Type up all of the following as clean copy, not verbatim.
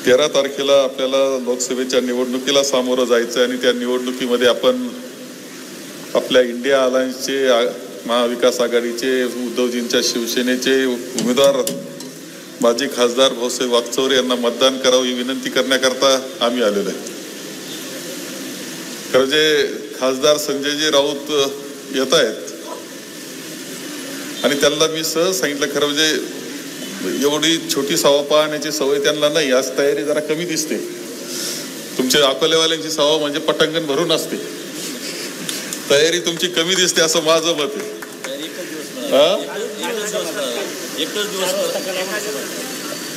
13 तारखेला आपल्याला लोकसभेच्या निवडणुकीला सामोरं जायचं आणि त्या निवडणुकीमध्ये आपण आपल्या इंडिया अलायन्सचे महाविकास आघाडीचे उद्धवजींच्या शिवसेनेचे उमेदवार माजी खासदार भाऊसाहेब वागचौरे यांना मतदान करावं ही विनंती करण्याकरता आम्ही आलेलो आहे. खरं जे खासदार संजयजी राऊत येत आहेत आणि त्यांना मी सहज सांगितलं, खरं म्हणजे एवढी छोटी सभा पाहण्याची सवय त्यांना नाही, आज तयारी जरा कमी दिसते. तुमच्या अकोलेवाल्यांची सभा म्हणजे पटांगण भरून असते, तयारी तुमची कमी दिसते असं माझं मत आहे.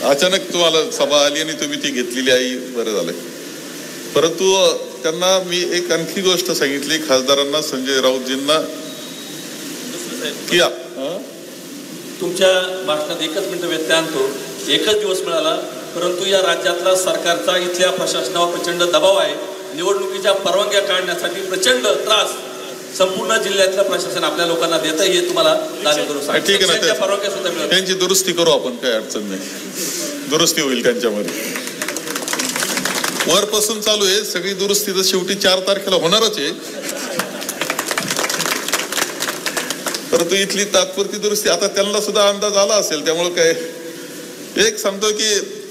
अचानक तुम्हाला सभा आली आणि तुम्ही ती घेतलेली आहे, बरं झालंय. परंतु त्यांना मी एक आणखी गोष्ट सांगितली खासदारांना, संजय राऊतजींना, की तुमच्या भाषणात एकच मिनिट व्यत्यय आणतो. एकच दिवस मिळाला, परंतु या राज्यातला सरकारचा इथल्या प्रशासनावर प्रचंड दबाव आहे. निवडणुकीच्या परवानग्या काढण्यासाठी प्रचंड त्रास संपूर्ण जिल्ह्यातलं प्रशासन आपल्या लोकांना देत आहे, हे तुम्हाला जाणीव करून सांगतो. ठीक आहे ना, परवानग्या सुद्धा मिळत, त्यांची दुरुस्ती करू आपण, काही अडचण नाही, दुरुस्ती होईल त्यांच्यामध्ये. वरपासून चालू आहे सगळी दुरुस्ती, तर शेवटी 4 तारखेला होणारच आहे. परंतु इथली तात्पुरती दुरुस्ती आता त्यांना सुद्धा अंदाज आला असेल, त्यामुळे काय एक सांगतो की